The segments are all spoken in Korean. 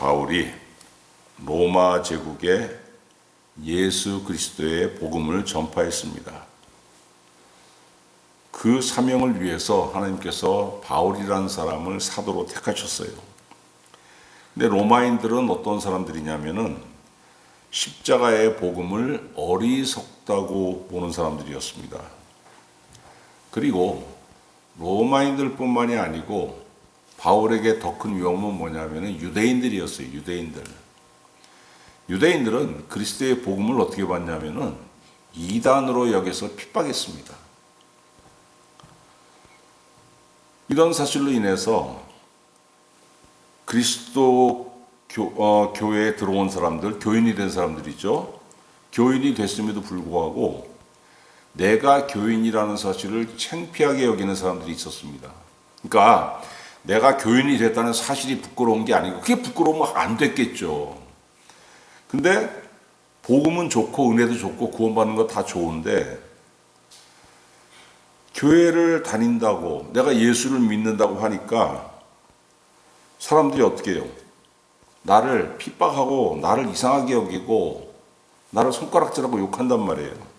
바울이 로마 제국에 예수 그리스도의 복음을 전파했습니다. 그 사명을 위해서 하나님께서 바울이라는 사람을 사도로 택하셨어요. 근데 로마인들은 어떤 사람들이냐면은 십자가의 복음을 어리석다고 보는 사람들이었습니다. 그리고 로마인들뿐만이 아니고 바울에게 더 큰 위험은 뭐냐면은 유대인들이었어요. 유대인들은 그리스도의 복음을 어떻게 봤냐면은 이단으로 여겨서 핍박했습니다. 이런 사실로 인해서 그리스도 교회에 들어온 사람들, 교인이 된 사람들이죠. 교인이 됐음에도 불구하고 내가 교인이라는 사실을 창피하게 여기는 사람들이 있었습니다. 그러니까 내가 교인이 됐다는 사실이 부끄러운 게 아니고 그게 부끄러우면 안 됐겠죠. 근데 복음은 좋고 은혜도 좋고 구원받는 거 다 좋은데 교회를 다닌다고 내가 예수를 믿는다고 하니까 사람들이 어떻게 해요? 나를 핍박하고 나를 이상하게 여기고 나를 손가락질하고 욕한단 말이에요.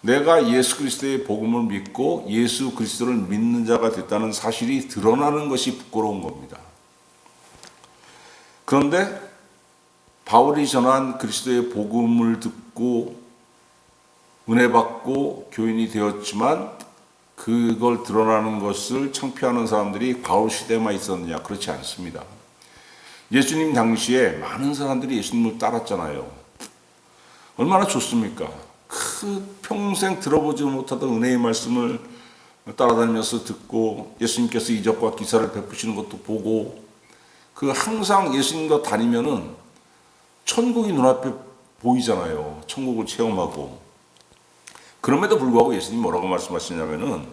내가 예수 그리스도의 복음을 믿고 예수 그리스도를 믿는 자가 됐다는 사실이 드러나는 것이 부끄러운 겁니다. 그런데 바울이 전한 그리스도의 복음을 듣고 은혜 받고 교인이 되었지만 그걸 드러나는 것을 창피하는 사람들이 바울 시대에만 있었느냐? 그렇지 않습니다. 예수님 당시에 많은 사람들이 예수님을 따랐잖아요. 얼마나 좋습니까? 그 평생 들어보지 못하던 은혜의 말씀을 따라다니면서 듣고 예수님께서 이적과 기사를 베푸시는 것도 보고 그 항상 예수님과 다니면은 천국이 눈앞에 보이잖아요. 천국을 체험하고. 그럼에도 불구하고 예수님이 뭐라고 말씀하시냐면은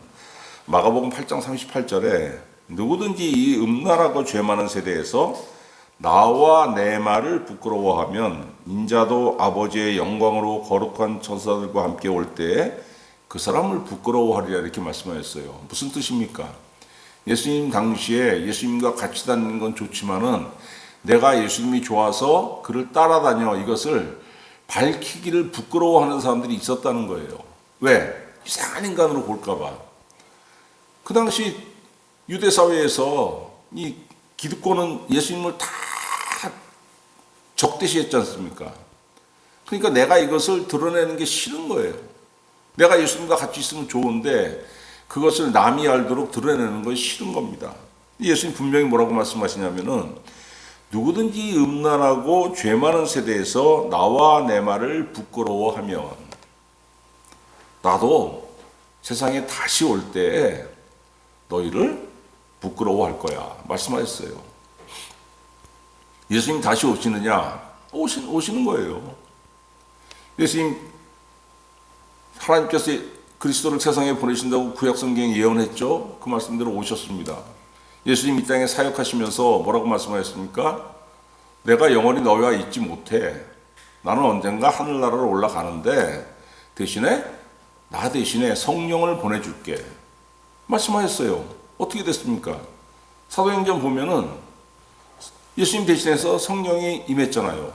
마가복음 8장 38절에 누구든지 이 음란하고 죄 많은 세대에서 나와 내 말을 부끄러워하면 인자도 아버지의 영광으로 거룩한 천사들과 함께 올 때에 그 사람을 부끄러워하리라 이렇게 말씀하셨어요. 무슨 뜻입니까? 예수님 당시에 예수님과 같이 다니는 건 좋지만은 내가 예수님이 좋아서 그를 따라다녀 이것을 밝히기를 부끄러워하는 사람들이 있었다는 거예요. 왜? 이상한 인간으로 볼까봐. 그 당시 유대 사회에서 이 기득권은 예수님을 다 적대시했지 않습니까? 그러니까 내가 이것을 드러내는 게 싫은 거예요. 내가 예수님과 같이 있으면 좋은데 그것을 남이 알도록 드러내는 것이 싫은 겁니다. 예수님 분명히 뭐라고 말씀하시냐면은 누구든지 음란하고 죄 많은 세대에서 나와 내 말을 부끄러워하면 나도 세상에 다시 올 때 너희를 부끄러워할 거야 말씀하셨어요. 예수님 다시 오시느냐? 오시는 거예요. 예수님 하나님께서 그리스도를 세상에 보내신다고 구약성경에 예언했죠. 그 말씀대로 오셨습니다. 예수님 이 땅에 사역하시면서 뭐라고 말씀하셨습니까? 내가 영원히 너희와 있지 못해. 나는 언젠가 하늘나라로 올라가는데 나 대신에 성령을 보내줄게. 말씀하셨어요. 어떻게 됐습니까? 사도행전 보면은 예수님 대신해서 성령이 임했잖아요.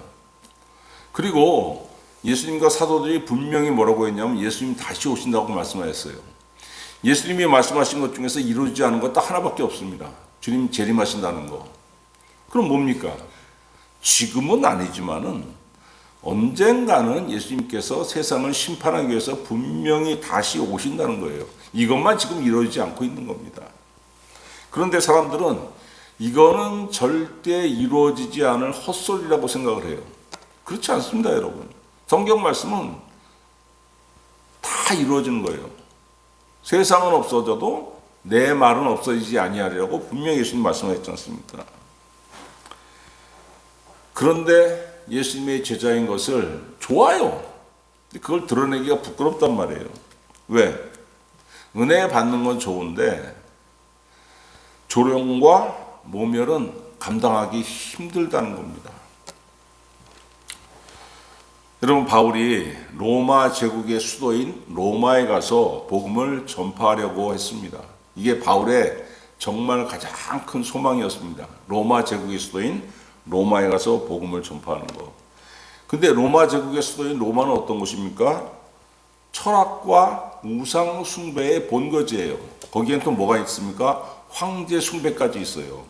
그리고 예수님과 사도들이 분명히 뭐라고 했냐면 예수님 다시 오신다고 말씀하셨어요. 예수님이 말씀하신 것 중에서 이루어지지 않은 것 딱 하나밖에 없습니다. 주님 재림하신다는 거. 그럼 뭡니까? 지금은 아니지만은 언젠가는 예수님께서 세상을 심판하기 위해서 분명히 다시 오신다는 거예요. 이것만 지금 이루어지지 않고 있는 겁니다. 그런데 사람들은 이거는 절대 이루어지지 않을 헛소리라고 생각을 해요. 그렇지 않습니다, 여러분. 성경 말씀은 다 이루어지는 거예요. 세상은 없어져도 내 말은 없어지지 아니하리라고 분명히 예수님 말씀하셨지 않습니까? 그런데 예수님의 제자인 것을 좋아요. 그걸 드러내기가 부끄럽단 말이에요. 왜? 은혜 받는 건 좋은데 조롱과 모멸은 감당하기 힘들다는 겁니다. 여러분, 바울이 로마 제국의 수도인 로마에 가서 복음을 전파하려고 했습니다. 이게 바울의 정말 가장 큰 소망이었습니다. 로마 제국의 수도인 로마에 가서 복음을 전파하는 거. 근데 로마 제국의 수도인 로마는 어떤 곳입니까? 철학과 우상 숭배의 본거지예요. 거기엔 또 뭐가 있습니까? 황제 숭배까지 있어요.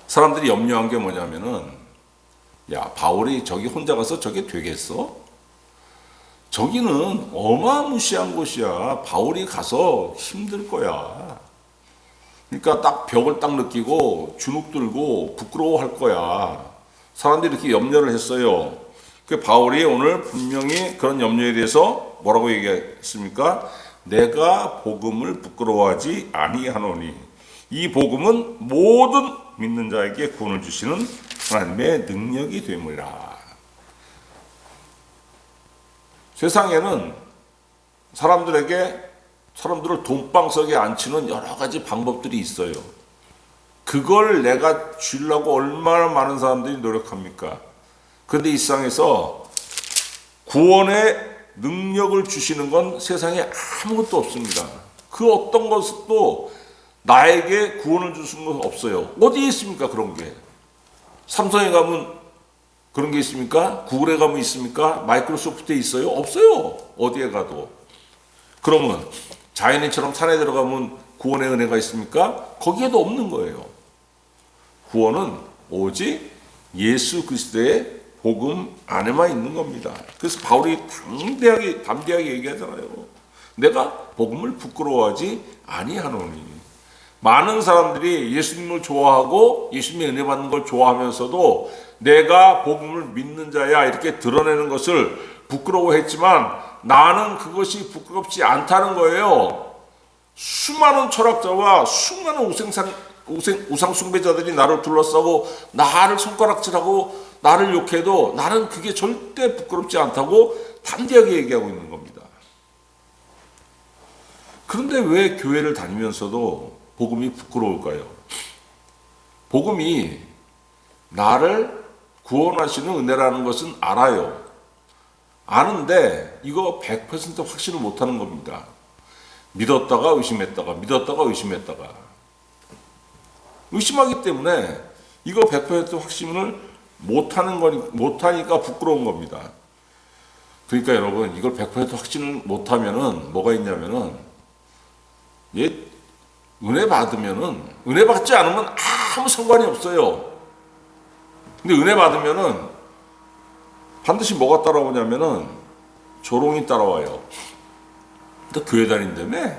사람들이 염려한 게 뭐냐면은, 야, 바울이 저기 혼자 가서 저게 되겠어? 저기는 어마무시한 곳이야. 바울이 가서 힘들 거야. 그러니까 딱 벽을 딱 느끼고 주눅 들고 부끄러워할 거야. 사람들이 이렇게 염려를 했어요. 그 바울이 오늘 분명히 그런 염려에 대해서 뭐라고 얘기했습니까? 내가 복음을 부끄러워하지 아니하노니 이 복음은 모든 믿는 자에게 구원을 주시는 하나님의 능력이 되므리라. 세상에는 사람들을 돈방석에 앉히는 여러 가지 방법들이 있어요. 그걸 내가 주려고 얼마나 많은 사람들이 노력합니까? 그런데 이 세상에서 구원의 능력을 주시는 건 세상에 아무것도 없습니다. 그 어떤 것도 나에게 구원을 주시는 건 없어요. 어디에 있습니까? 그런 게. 삼성에 가면 그런 게 있습니까? 구글에 가면 있습니까? 마이크로소프트에 있어요? 없어요. 어디에 가도. 그러면 자연인처럼 산에 들어가면 구원의 은혜가 있습니까? 거기에도 없는 거예요. 구원은 오직 예수 그리스도의 복음 안에만 있는 겁니다. 그래서 바울이 담대하게 얘기하잖아요. 내가 복음을 부끄러워하지 아니하노니. 많은 사람들이 예수님을 좋아하고 예수님의 은혜 받는 걸 좋아하면서도 내가 복음을 믿는 자야 이렇게 드러내는 것을 부끄러워했지만 나는 그것이 부끄럽지 않다는 거예요. 수많은 철학자와 수많은 우상 숭배자들이 나를 둘러싸고 나를 손가락질하고 나를 욕해도 나는 그게 절대 부끄럽지 않다고 담대하게 얘기하고 있는 겁니다. 그런데 왜 교회를 다니면서도 복음이 부끄러울까요? 복음이 나를 구원하시는 은혜라는 것은 알아요. 아는데 이거 100% 확신을 못하는 겁니다. 믿었다가 의심했다가 믿었다가 의심했다가 의심하기 때문에 이거 100% 확신을 못하니까 부끄러운 겁니다. 그러니까 여러분 이걸 100% 확신을 못하면은 뭐가 있냐면은 은혜 받으면은 은혜 받지 않으면 아무 상관이 없어요. 근데 은혜 받으면은 반드시 뭐가 따라오냐면은 조롱이 따라와요. 너 교회 다닌다며?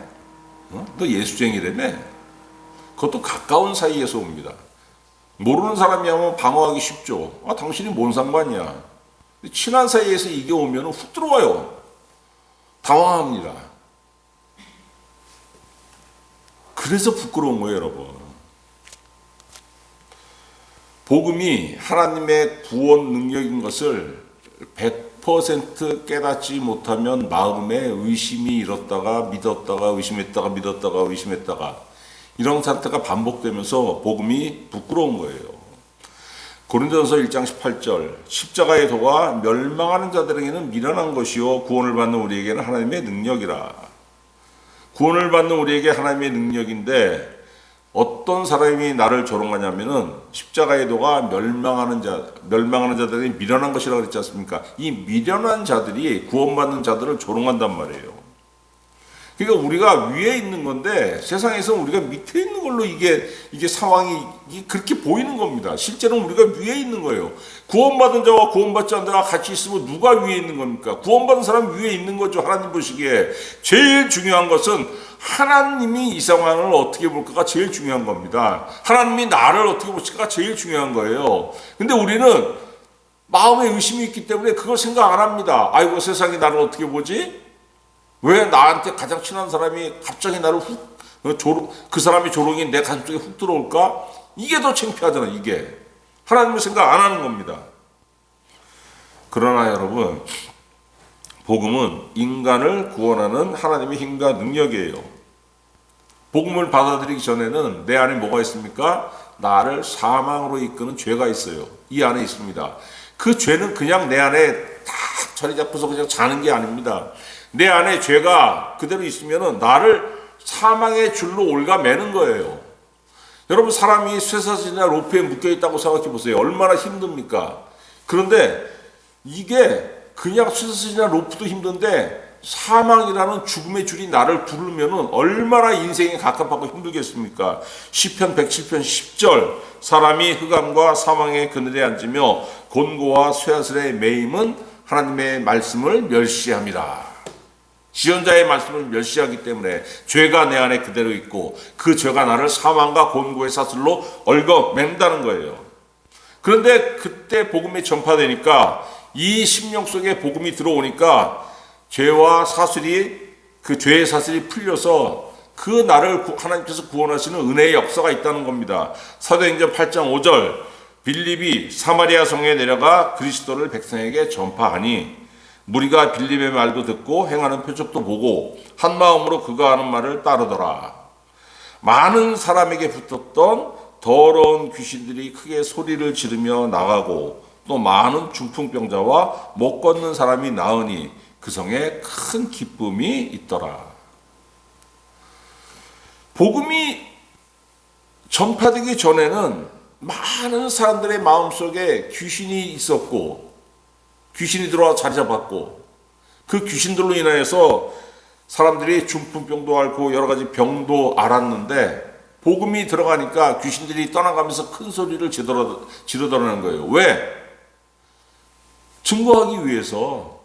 너 예수쟁이라며? 그것도 가까운 사이에서 옵니다. 모르는 사람이 하면 방어하기 쉽죠. 당신이 뭔 상관이야. 친한 사이에서 이게 오면 훅 들어와요. 당황합니다. 그래서 부끄러운 거예요, 여러분. 복음이 하나님의 구원 능력인 것을 100% 깨닫지 못하면 마음에 의심이 일었다가 믿었다가 의심했다가 믿었다가 의심했다가 이런 상태가 반복되면서 복음이 부끄러운 거예요. 고린도전서 1장 18절 십자가의 도가 멸망하는 자들에게는 미련한 것이요 구원을 받는 우리에게는 하나님의 능력이라. 구원을 받는 우리에게 하나님의 능력인데 어떤 사람이 나를 조롱하냐면은 십자가의 도가 멸망하는 자들이 미련한 것이라고 그랬지 않습니까? 이 미련한 자들이 구원받는 자들을 조롱한단 말이에요. 그러니까 우리가 위에 있는 건데 세상에서 우리가 밑에 있는 걸로 이게 상황이 그렇게 보이는 겁니다. 실제로는 우리가 위에 있는 거예요. 구원받은 자와 구원받지 않은 자가 같이 있으면 누가 위에 있는 겁니까? 구원받은 사람 위에 있는 거죠. 하나님 보시기에. 제일 중요한 것은 하나님이 이 상황을 어떻게 볼까가 제일 중요한 겁니다. 하나님이 나를 어떻게 보실까가 제일 중요한 거예요. 근데 우리는 마음에 의심이 있기 때문에 그걸 생각 안 합니다. 아이고 세상이 나를 어떻게 보지? 왜 나한테 가장 친한 사람이 갑자기 나를 그 사람이 조롱이 내 가슴속에 훅 들어올까? 이게 더 창피하잖아, 이게. 하나님을 생각 안 하는 겁니다. 그러나 여러분, 복음은 인간을 구원하는 하나님의 힘과 능력이에요. 복음을 받아들이기 전에는 내 안에 뭐가 있습니까? 나를 사망으로 이끄는 죄가 있어요. 이 안에 있습니다. 그 죄는 그냥 내 안에 다 자리 잡고서 그냥 자는 게 아닙니다. 내 안에 죄가 그대로 있으면은 나를 사망의 줄로 올가매는 거예요. 여러분, 사람이 쇠사슬이나 로프에 묶여있다고 생각해 보세요. 얼마나 힘듭니까? 그런데 이게 그냥 쇠사슬이나 로프도 힘든데 사망이라는 죽음의 줄이 나를 부르면은 얼마나 인생이 갑갑하고 힘들겠습니까? 시편 107편 10절, 사람이 흑암과 사망의 그늘에 앉으며 곤고와 쇠사슬에 매임은 하나님의 말씀을 멸시합니다. 지존자의 말씀을 멸시하기 때문에 죄가 내 안에 그대로 있고 그 죄가 나를 사망과 곤고의 사슬로 얽어맨다는 거예요. 그런데 그때 복음이 전파되니까, 이 심령 속에 복음이 들어오니까 죄와 사슬이, 그 죄의 사슬이 풀려서 그 나를 하나님께서 구원하시는 은혜의 역사가 있다는 겁니다. 사도행전 8장 5절, 빌립이 사마리아 성에 내려가 그리스도를 백성에게 전파하니 무리가 빌립의 말도 듣고 행하는 표적도 보고 한 마음으로 그가 하는 말을 따르더라. 많은 사람에게 붙었던 더러운 귀신들이 크게 소리를 지르며 나가고 또 많은 중풍병자와 못 걷는 사람이 나으니 그 성에 큰 기쁨이 있더라. 복음이 전파되기 전에는 많은 사람들의 마음속에 귀신이 있었고 귀신이 들어와 자리 잡았고, 그 귀신들로 인하여서 사람들이 중풍병도 앓고 여러 가지 병도 앓았는데, 복음이 들어가니까 귀신들이 떠나가면서 큰 소리를 지르더라는 거예요. 왜? 증거하기 위해서.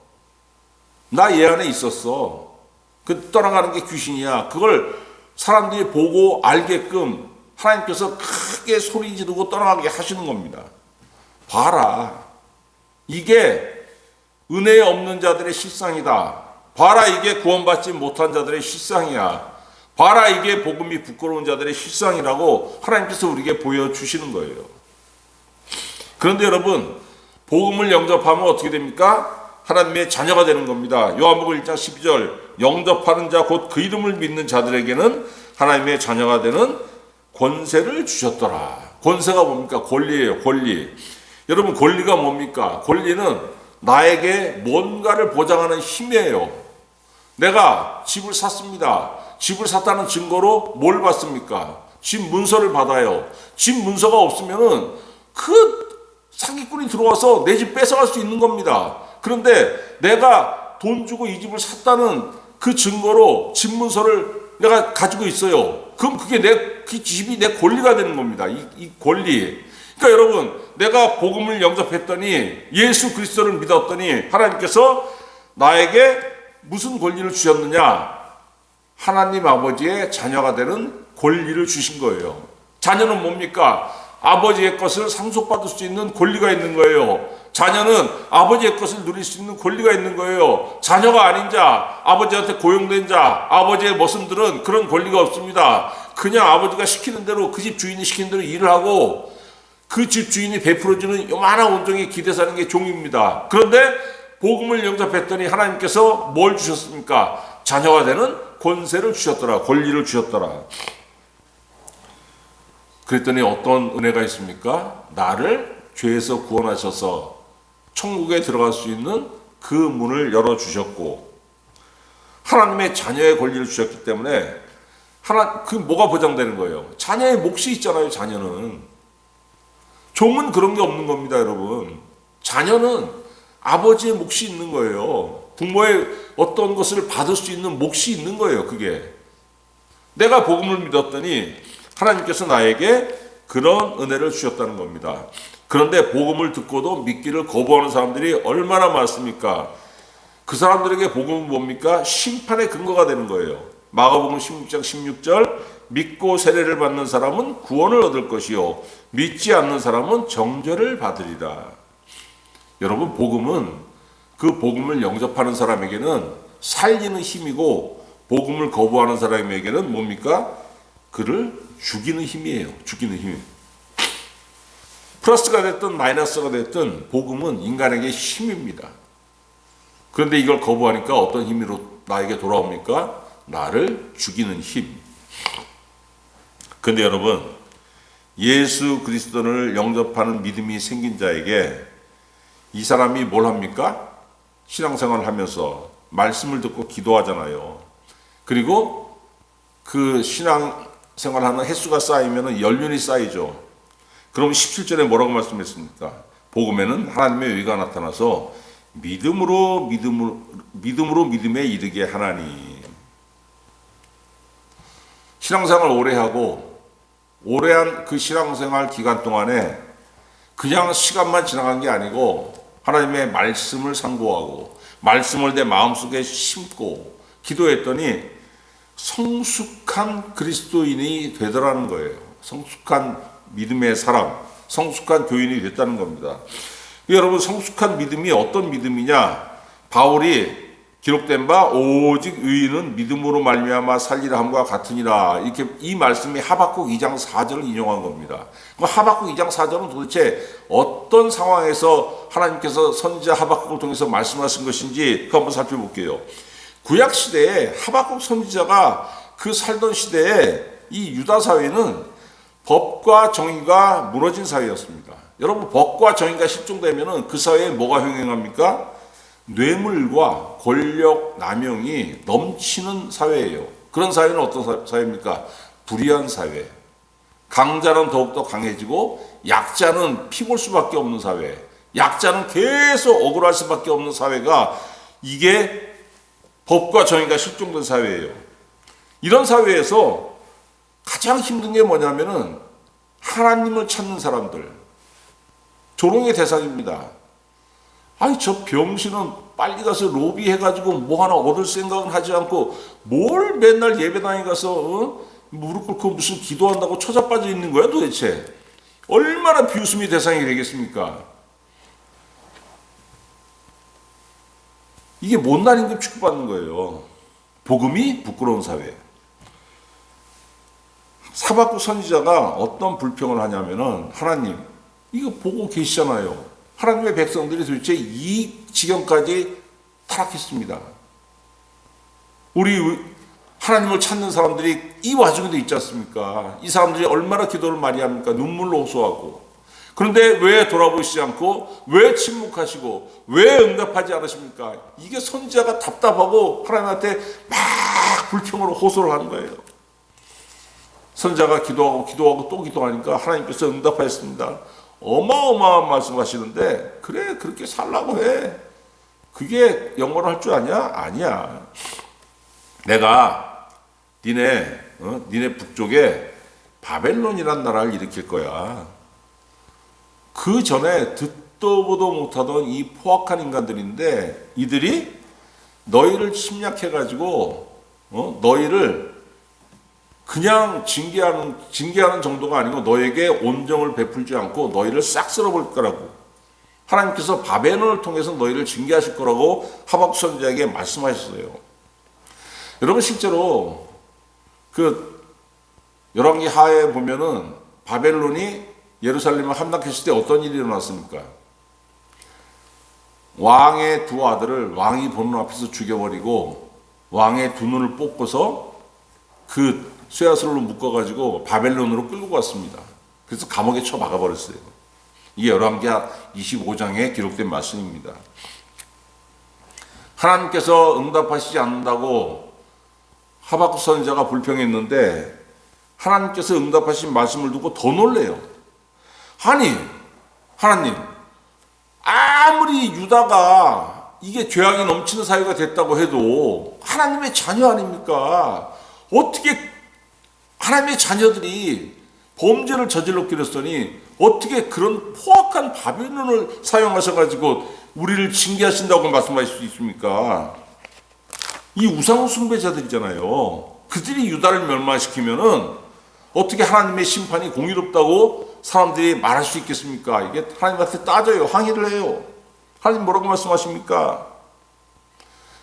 나 얘 안에 있었어. 그 떠나가는 게 귀신이야. 그걸 사람들이 보고 알게끔 하나님께서 크게 소리 지르고 떠나가게 하시는 겁니다. 봐라, 이게 은혜 없는 자들의 실상이다. 봐라, 이게 구원받지 못한 자들의 실상이야. 봐라, 이게 복음이 부끄러운 자들의 실상이라고 하나님께서 우리에게 보여주시는 거예요. 그런데 여러분, 복음을 영접하면 어떻게 됩니까? 하나님의 자녀가 되는 겁니다. 요한복음 1장 12절, 영접하는 자 곧 그 이름을 믿는 자들에게는 하나님의 자녀가 되는 권세를 주셨더라. 권세가 뭡니까? 권리예요, 권리. 여러분, 권리가 뭡니까? 권리는 나에게 뭔가를 보장하는 힘이에요. 내가 집을 샀습니다. 집을 샀다는 증거로 뭘 받습니까? 집 문서를 받아요. 집 문서가 없으면은 그 사기꾼이 들어와서 내 집 뺏어갈 수 있는 겁니다. 그런데 내가 돈 주고 이 집을 샀다는 그 증거로 집 문서를 내가 가지고 있어요. 그럼 그게 그 집이 내 권리가 되는 겁니다. 이 권리. 그러니까 여러분, 내가 복음을 영접했더니, 예수 그리스도를 믿었더니 하나님께서 나에게 무슨 권리를 주셨느냐? 하나님 아버지의 자녀가 되는 권리를 주신 거예요. 자녀는 뭡니까? 아버지의 것을 상속받을 수 있는 권리가 있는 거예요. 자녀는 아버지의 것을 누릴 수 있는 권리가 있는 거예요. 자녀가 아닌 자, 아버지한테 고용된 자, 아버지의 모습들은 그런 권리가 없습니다. 그냥 아버지가 시키는 대로, 그 집 주인이 시키는 대로 일을 하고 그 집 주인이 베풀어주는 요만한 온종에 기대 사는 게 종입니다. 그런데 복음을 영접했더니 하나님께서 뭘 주셨습니까? 자녀가 되는 권세를 주셨더라. 권리를 주셨더라. 그랬더니 어떤 은혜가 있습니까? 나를 죄에서 구원하셔서 천국에 들어갈 수 있는 그 문을 열어주셨고, 하나님의 자녀의 권리를 주셨기 때문에 그 뭐가 보장되는 거예요? 자녀의 몫이 있잖아요. 자녀는. 종은 그런 게 없는 겁니다, 여러분. 자녀는 아버지의 몫이 있는 거예요. 부모의 어떤 것을 받을 수 있는 몫이 있는 거예요, 그게. 내가 복음을 믿었더니 하나님께서 나에게 그런 은혜를 주셨다는 겁니다. 그런데 복음을 듣고도 믿기를 거부하는 사람들이 얼마나 많습니까? 그 사람들에게 복음은 뭡니까? 심판의 근거가 되는 거예요. 마가복음 16장 16절, 믿고 세례를 받는 사람은 구원을 얻을 것이요 믿지 않는 사람은 정죄를 받으리라. 여러분, 복음은 그 복음을 영접하는 사람에게는 살리는 힘이고, 복음을 거부하는 사람에게는 뭡니까? 그를 죽이는 힘이에요. 죽이는 힘. 플러스가 됐든 마이너스가 됐든 복음은 인간에게 힘입니다. 그런데 이걸 거부하니까 어떤 힘으로 나에게 돌아옵니까? 나를 죽이는 힘. 그런데 여러분, 예수 그리스도를 영접하는 믿음이 생긴 자에게 이 사람이 뭘 합니까? 신앙생활을 하면서 말씀을 듣고 기도하잖아요. 그리고 그 신앙 생활하는 횟수가 쌓이면 연륜이 쌓이죠. 그럼 17절에 뭐라고 말씀했습니까? 복음에는 하나님의 의가 나타나서 믿음으로 믿음에 이르게 하나니. 신앙생활 오래 하고 오래한 그 신앙생활 기간 동안에 그냥 시간만 지나간 게 아니고 하나님의 말씀을 상고하고 말씀을 내 마음속에 심고 기도했더니 성숙한 그리스도인이 되더라는 거예요. 성숙한 믿음의 사람, 성숙한 교인이 됐다는 겁니다. 여러분, 성숙한 믿음이 어떤 믿음이냐? 바울이 기록된 바 오직 의인은 믿음으로 말미암아 살리라 함과 같으니라, 이렇게 이 말씀이 하박국 2장 4절을 인용한 겁니다. 하박국 2장 4절은 도대체 어떤 상황에서 하나님께서 선지자 하박국을 통해서 말씀하신 것인지 한번 살펴볼게요. 구약 시대에 하박국 선지자가 그 살던 시대에 이 유다 사회는 법과 정의가 무너진 사회였습니다. 여러분, 법과 정의가 실종되면 그 사회에 뭐가 횡행합니까? 뇌물과 권력 남용이 넘치는 사회예요. 그런 사회는 어떤 사회입니까? 불의한 사회. 강자는 더욱더 강해지고 약자는 피볼 수밖에 없는 사회. 약자는 계속 억울할 수밖에 없는 사회가, 이게 법과 정의가 실종된 사회예요. 이런 사회에서 가장 힘든 게 뭐냐면은 하나님을 찾는 사람들, 조롱의 대상입니다. 아니, 저 병신은 빨리 가서 로비해가지고 뭐 하나 얻을 생각은 하지 않고 뭘 맨날 예배당에 가서 무릎 꿇고 무슨 기도한다고 처자빠져 있는 거야 도대체. 얼마나 비웃음의 대상이 되겠습니까? 이게 못난 임금 취급받는 거예요. 복음이 부끄러운 사회. 하박국 선지자가 어떤 불평을 하냐면은, 하나님, 이거 보고 계시잖아요. 하나님의 백성들이 도대체 이 지경까지 타락했습니다. 우리 하나님을 찾는 사람들이 이 와중에도 있지 않습니까? 이 사람들이 얼마나 기도를 많이 합니까? 눈물로 호소하고. 그런데 왜 돌아보시지 않고, 왜 침묵하시고, 왜 응답하지 않으십니까? 이게 선지자가 답답하고 하나님한테 막 불평으로 호소를 하는 거예요. 선지자가 기도하고 또 기도하니까 하나님께서 응답하였습니다. 어마어마한 말씀하시는데, 그래, 그렇게 살라고 해. 그게 영어로 할 줄 아냐? 아니야. 내가 니네 북쪽에 바벨론이란 나라를 일으킬 거야. 그 전에 듣도 보도 못하던 이 포악한 인간들인데, 이들이 너희를 침략해가지고 너희를 그냥 징계하는 정도가 아니고 너에게 온정을 베풀지 않고 너희를 싹 쓸어볼 거라고. 하나님께서 바벨론을 통해서 너희를 징계하실 거라고 하박국 선지자에게 말씀하셨어요. 여러분, 실제로 그 열왕기 하에 보면은 바벨론이 예루살렘을 함락했을 때 어떤 일이 일어났습니까? 왕의 두 아들을 왕이 보는 앞에서 죽여버리고 왕의 두 눈을 뽑고서 그 쇠아슬로 묶어가지고 바벨론으로 끌고 갔습니다. 그래서 감옥에 쳐박아버렸어요. 이게 열왕기 25장에 기록된 말씀입니다. 하나님께서 응답하시지 않는다고 하박국 선지자가 불평했는데, 하나님께서 응답하신 말씀을 두고 더 놀래요. 아니, 하나님, 아무리 유다가 이게 죄악이 넘치는 사회가 됐다고 해도 하나님의 자녀 아닙니까? 어떻게 하나님의 자녀들이 범죄를 저질렀기로 했더니 어떻게 그런 포악한 바벨론을 사용하셔가지고 우리를 징계하신다고 말씀하실 수 있습니까? 이 우상 숭배자들이잖아요. 그들이 유다를 멸망시키면은 어떻게 하나님의 심판이 공의롭다고 사람들이 말할 수 있겠습니까? 이게 하나님한테 따져요. 항의를 해요. 하나님 뭐라고 말씀하십니까?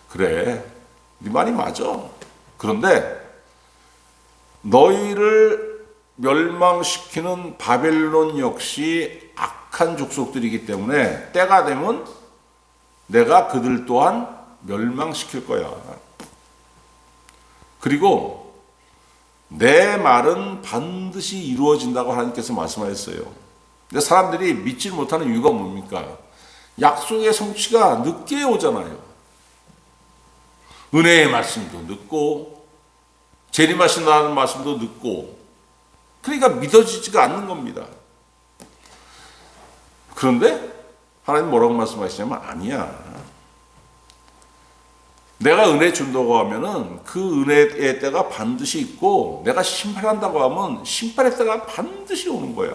그래, 네 말이 맞아. 그런데 너희를 멸망시키는 바벨론 역시 악한 족속들이기 때문에 때가 되면 내가 그들 또한 멸망시킬 거야. 그리고 내 말은 반드시 이루어진다고 하나님께서 말씀하셨어요. 근데 사람들이 믿지 못하는 이유가 뭡니까? 약속의 성취가 늦게 오잖아요. 은혜의 말씀도 늦고 재림하신다는 말씀도 듣고, 그러니까 믿어지지가 않는 겁니다. 그런데 하나님 뭐라고 말씀하시냐면, 아니야. 내가 은혜 준다고 하면은 그 은혜의 때가 반드시 있고, 내가 심판한다고 하면 심판의 때가 반드시 오는 거야.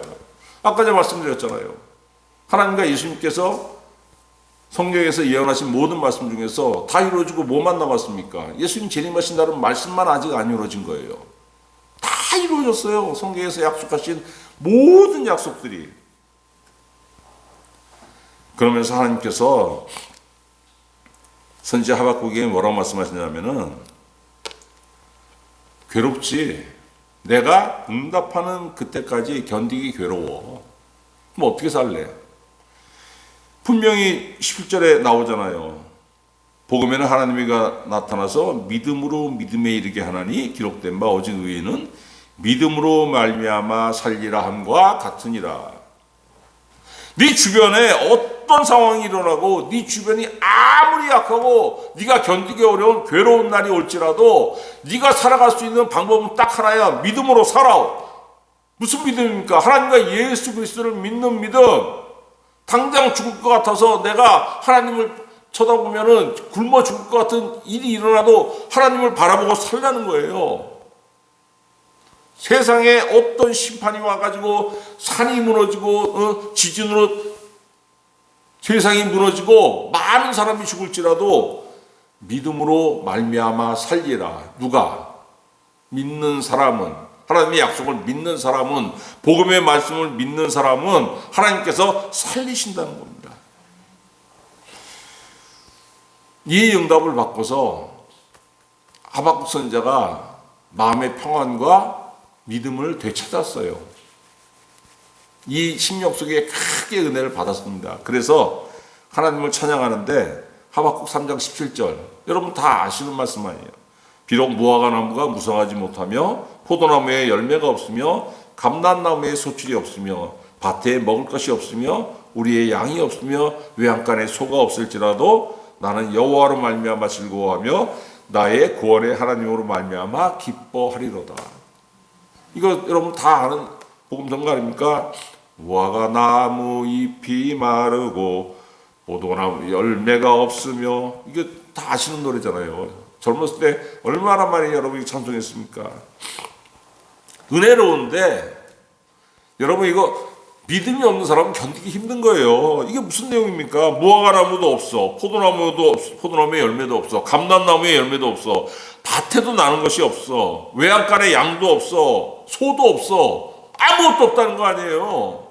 아까 제가 말씀드렸잖아요. 하나님과 예수님께서 성경에서 예언하신 모든 말씀 중에서 다 이루어지고 뭐만 남았습니까? 예수님 재림하신다는 말씀만 아직 안 이루어진 거예요. 다 이루어졌어요. 성경에서 약속하신 모든 약속들이. 그러면서 하나님께서 선지자 하박국에게 뭐라고 말씀하시냐면은, 괴롭지. 내가 응답하는 그때까지 견디기 괴로워. 그럼 어떻게 살래? 분명히 11절에 나오잖아요. 복음에는 하나님이 나타나서 믿음으로 믿음에 이르게 하나니 기록된 바 오직 의인은 믿음으로 말미암아 살리라 함과 같으니라. 네 주변에 어떤 상황이 일어나고 네 주변이 아무리 약하고 네가 견디기 어려운 괴로운 날이 올지라도 네가 살아갈 수 있는 방법은 딱 하나야. 믿음으로 살아. 무슨 믿음입니까? 하나님과 예수 그리스도를 믿는 믿음. 당장 죽을 것 같아서 내가 하나님을 쳐다보면은 굶어 죽을 것 같은 일이 일어나도 하나님을 바라보고 살라는 거예요. 세상에 어떤 심판이 와가지고 산이 무너지고 지진으로 세상이 무너지고 많은 사람이 죽을지라도 믿음으로 말미암아 살리라. 누가? 믿는 사람은, 하나님의 약속을 믿는 사람은, 복음의 말씀을 믿는 사람은 하나님께서 살리신다는 겁니다. 이 응답을 받고서 하박국 선지자가 마음의 평안과 믿음을 되찾았어요. 이 심령 속에 크게 은혜를 받았습니다. 그래서 하나님을 찬양하는데 하박국 3장 17절, 여러분 다 아시는 말씀 아니에요. 비록 무화과 나무가 무성하지 못하며 포도나무에 열매가 없으며 감람나무에 소출이 없으며 밭에 먹을 것이 없으며 우리의 양이 없으며 외양간에 소가 없을지라도 나는 여호와로 말미암아 즐거워하며 나의 구원의 하나님으로 말미암아 기뻐하리로다. 이거 여러분 다 아는 복음성가 아닙니까? 무화과 나무 잎이 마르고 포도나무 열매가 없으며, 이게 다 아시는 노래잖아요. 젊었을 때 얼마나 많이 여러분이 찬송했습니까? 은혜로운데 여러분 이거 믿음이 없는 사람은 견디기 힘든 거예요. 이게 무슨 내용입니까? 무화과 나무도 없어, 포도나무에 열매도 없어, 감람나무에 열매도 없어, 밭에도 나는 것이 없어, 외양간에 양도 없어, 소도 없어, 아무것도 없다는 거 아니에요.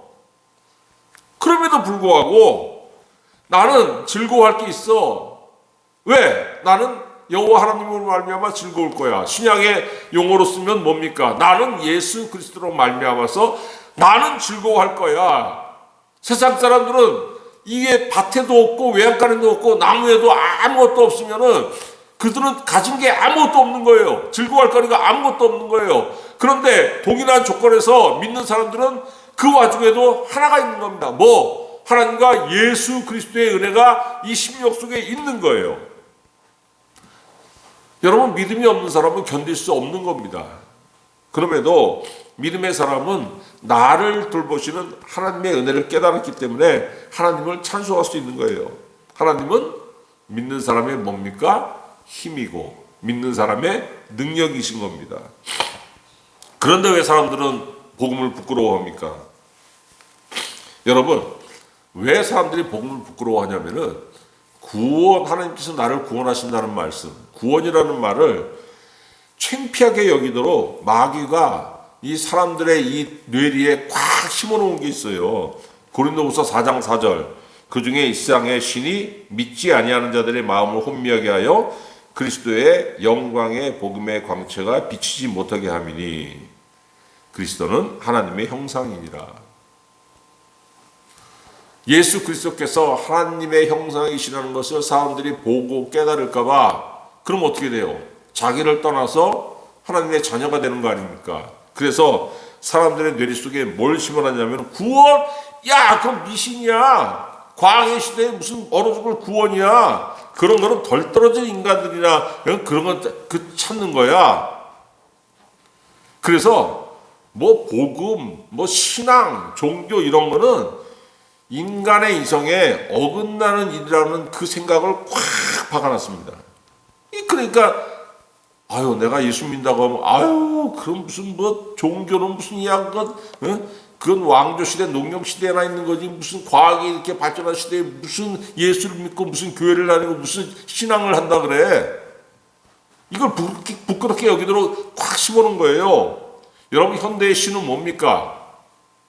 그럼에도 불구하고 나는 즐거워할 게 있어. 왜? 나는 여호와 하나님으로 말미암아 즐거울 거야. 신약의 용어로 쓰면 뭡니까? 나는 예수 그리스도로 말미암아서 나는 즐거워할 거야. 세상 사람들은 이게 밭에도 없고 외양간에도 없고 나무에도 아무것도 없으면은 그들은 가진 게 아무것도 없는 거예요. 즐거워할 거리가 아무것도 없는 거예요. 그런데 동일한 조건에서 믿는 사람들은 그 와중에도 하나가 있는 겁니다. 뭐? 하나님과 예수 그리스도의 은혜가 이 심령 속에 있는 거예요. 여러분, 믿음이 없는 사람은 견딜 수 없는 겁니다. 그럼에도 믿음의 사람은 나를 돌보시는 하나님의 은혜를 깨달았기 때문에 하나님을 찬송할 수 있는 거예요. 하나님은 믿는 사람의 뭡니까? 힘이고 믿는 사람의 능력이신 겁니다. 그런데 왜 사람들은 복음을 부끄러워합니까? 여러분, 왜 사람들이 복음을 부끄러워하냐면은 구원, 하나님께서 나를 구원하신다는 말씀, 구원이라는 말을 창피하게 여기도록 마귀가 이 사람들의 이 뇌리에 꽉 심어놓은 게 있어요. 고린도후서 4장 4절, 그 중에 이 세상의 신이 믿지 아니하는 자들의 마음을 혼미하게 하여 그리스도의 영광의 복음의 광채가 비치지 못하게 함이니 그리스도는 하나님의 형상이니라. 예수 그리스도께서 하나님의 형상이시라는 것을 사람들이 보고 깨달을까 봐 그럼 어떻게 돼요? 자기를 떠나서 하나님의 자녀가 되는 거 아닙니까? 그래서 사람들의 뇌리 속에 뭘 심어놨냐면 구원? 야, 그건 미신이야. 광해 시대에 무슨 얼어 죽을 구원이야. 그런 거는 덜 떨어진 인간들이나 그런 건 그 찾는 거야. 그래서 뭐 복음, 뭐 신앙, 종교 이런 거는 인간의 이성에 어긋나는 일이라는 그 생각을 꽉 박아놨습니다. 그러니까 아유 내가 예수 믿는다고 하면 아유 그럼 무슨 뭐 종교는 무슨 이야기가 그건 왕조 시대 농경 시대나 있는 거지 무슨 과학이 이렇게 발전한 시대에 무슨 예수를 믿고 무슨 교회를 다니고 무슨 신앙을 한다 그래. 이걸 부끄럽게 여기도록 꽉 심어놓은 거예요. 여러분 현대의 신은 뭡니까?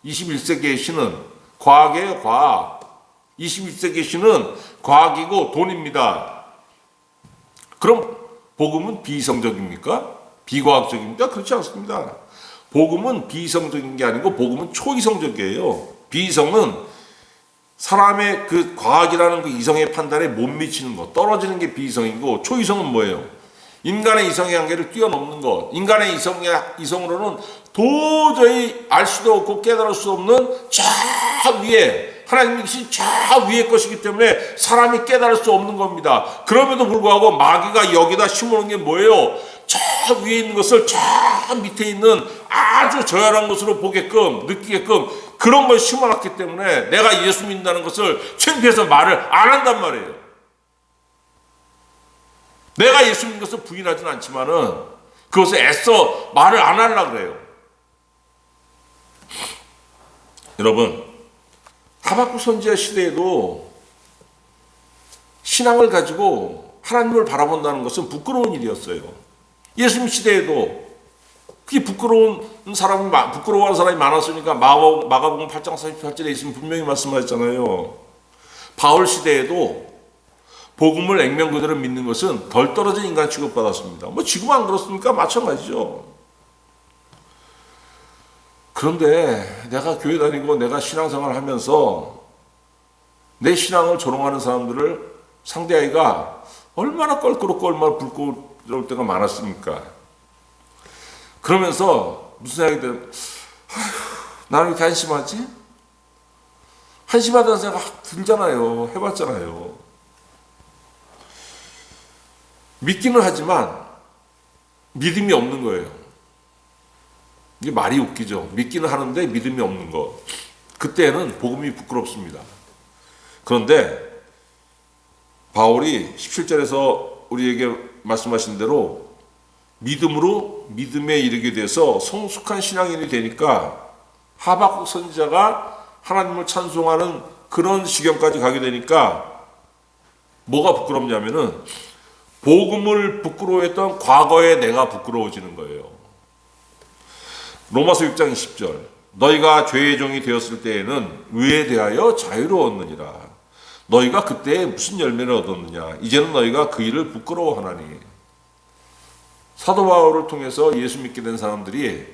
21세기의 신은 과학이에요. 과학. 21세기의 신은 과학이고 돈입니다. 그럼 복음은 비이성적입니까? 비과학적입니까? 그렇지 않습니다. 복음은 비이성적인 게 아니고 복음은 초이성적이에요. 비이성은 사람의 그 과학이라는 그 이성의 판단에 못 미치는 것, 떨어지는 게 비이성이고 초이성은 뭐예요? 인간의 이성의 한계를 뛰어넘는 것. 인간의 이성으로는 도저히 알 수도 없고 깨달을 수 없는 저 위에 하나님이 계신 저 위의 것이기 때문에 사람이 깨달을 수 없는 겁니다. 그럼에도 불구하고 마귀가 여기다 심어놓은 게 뭐예요? 저 위에 있는 것을 저 밑에 있는 아주 저열한 것으로 보게끔 느끼게끔 그런 걸 심어놨기 때문에 내가 예수 믿는다는 것을 창피해서 말을 안 한단 말이에요. 내가 예수 믿는 것을 부인하지는 않지만은 그것을 애써 말을 안 하려고 그래요. 여러분 하박국 선지자 시대에도 신앙을 가지고 하나님을 바라본다는 것은 부끄러운 일이었어요. 예수님 시대에도 그게 부끄러워하는 사람이 많았으니까 마가복음 8장 48절에 있으면 분명히 말씀하셨잖아요. 바울 시대에도 복음을 액면 그대로 믿는 것은 덜 떨어진 인간 취급받았습니다. 뭐 지금 안 그렇습니까? 마찬가지죠. 그런데 내가 교회 다니고 내가 신앙생활을 하면서 내 신앙을 조롱하는 사람들을 상대하기가 얼마나 껄끄럽고 얼마나 부끄러울 때가 많았습니까? 그러면서 무슨 생각이 나는 왜 이렇게 한심하지? 한심하다는 생각 들잖아요. 해봤잖아요. 믿기는 하지만 믿음이 없는 거예요. 이게 말이 웃기죠. 믿기는 하는데 믿음이 없는 거. 그때는 복음이 부끄럽습니다. 그런데 바울이 17절에서 우리에게 말씀하신 대로 믿음으로 믿음에 이르게 돼서 성숙한 신앙인이 되니까 하박국 선지자가 하나님을 찬송하는 그런 지경까지 가게 되니까 뭐가 부끄럽냐면은 복음을 부끄러워했던 과거의 내가 부끄러워지는 거예요. 로마서 6장 20절 너희가 죄의 종이 되었을 때에는 의에 대하여 자유로웠느니라. 너희가 그때 무슨 열매를 얻었느냐. 이제는 너희가 그 일을 부끄러워하나니. 사도 바울을 통해서 예수 믿게 된 사람들이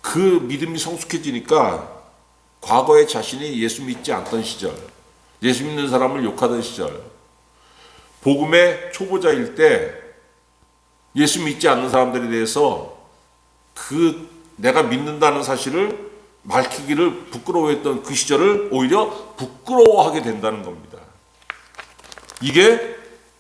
그 믿음이 성숙해지니까 과거에 자신이 예수 믿지 않던 시절, 예수 믿는 사람을 욕하던 시절, 복음의 초보자일 때 예수 믿지 않는 사람들에 대해서 그 내가 믿는다는 사실을 밝히기를 부끄러워했던 그 시절을 오히려 부끄러워하게 된다는 겁니다. 이게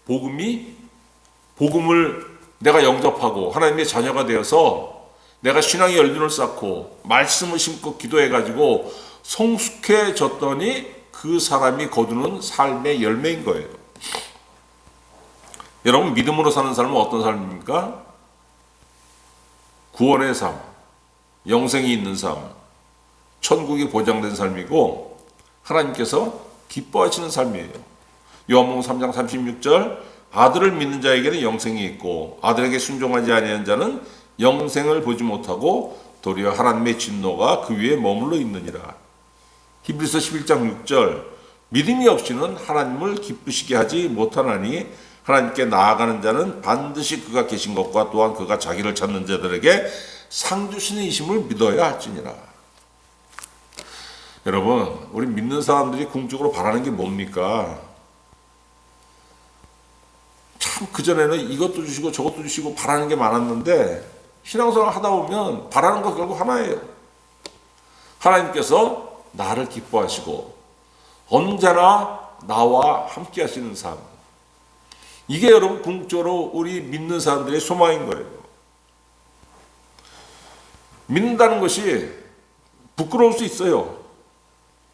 복음을 내가 영접하고 하나님의 자녀가 되어서 내가 신앙의 열륜을 쌓고 말씀을 심고 기도해가지고 성숙해졌더니 그 사람이 거두는 삶의 열매인 거예요. 여러분 믿음으로 사는 삶은 어떤 삶입니까? 구원의 삶, 영생이 있는 삶, 천국이 보장된 삶이고 하나님께서 기뻐하시는 삶이에요. 요한복음 3장 36절 아들을 믿는 자에게는 영생이 있고 아들에게 순종하지 아니한 자는 영생을 보지 못하고 도리어 하나님의 진노가 그 위에 머물러 있느니라. 히브리서 11장 6절 믿음이 없이는 하나님을 기쁘시게 하지 못하나니 하나님께 나아가는 자는 반드시 그가 계신 것과 또한 그가 자기를 찾는 자들에게 상 주시는 이심을 믿어야 할지니라. 여러분 우리 믿는 사람들이 궁극적으로 바라는 게 뭡니까? 참 그전에는 이것도 주시고 저것도 주시고 바라는 게 많았는데 신앙생활 하다 보면 바라는 거 결국 하나예요. 하나님께서 나를 기뻐하시고 언제나 나와 함께 하시는 삶. 이게 여러분 궁극적으로 우리 믿는 사람들의 소망인 거예요. 믿는다는 것이 부끄러울 수 있어요.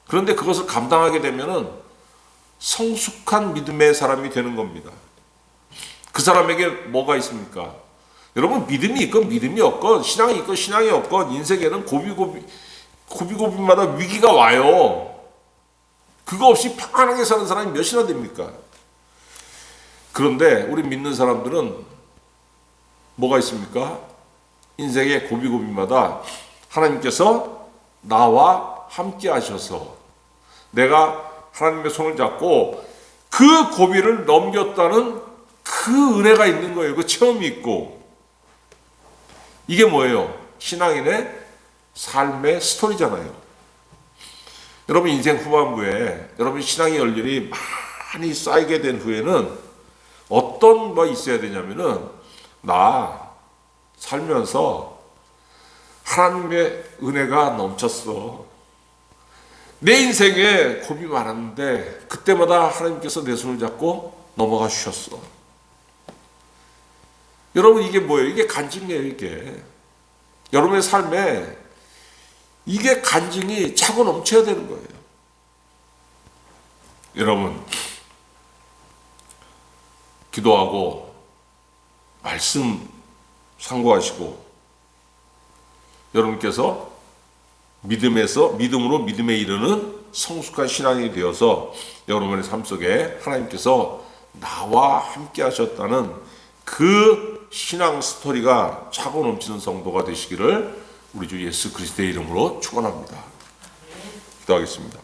그런데 그것을 감당하게 되면은 성숙한 믿음의 사람이 되는 겁니다. 그 사람에게 뭐가 있습니까? 여러분, 믿음이 있건 믿음이 없건, 신앙이 있건 신앙이 없건, 인생에는 고비고비마다 위기가 와요. 그거 없이 평안하게 사는 사람이 몇이나 됩니까? 그런데 우리 믿는 사람들은 뭐가 있습니까? 인생의 고비고비마다 하나님께서 나와 함께 하셔서 내가 하나님의 손을 잡고 그 고비를 넘겼다는 그 은혜가 있는 거예요. 그 체험이 있고. 이게 뭐예요? 신앙인의 삶의 스토리잖아요. 여러분 인생 후반부에 여러분 신앙의 열렬이 많이 쌓이게 된 후에는 어떤 뭐 있어야 되냐면은 나 살면서 하나님의 은혜가 넘쳤어. 내 인생에 고비 많았는데 그때마다 하나님께서 내 손을 잡고 넘어가 주셨어. 여러분 이게 뭐예요? 이게 간증이에요. 이게 여러분의 삶에 이게 간증이 차고 넘쳐야 되는 거예요. 여러분 기도하고 말씀 상고하시고 여러분께서 믿음으로 믿음에 이르는 성숙한 신앙이 되어서 여러분의 삶 속에 하나님께서 나와 함께 하셨다는 그 신앙 스토리가 차고 넘치는 성도가 되시기를 우리 주 예수 그리스도의 이름으로 축원합니다. 기도하겠습니다.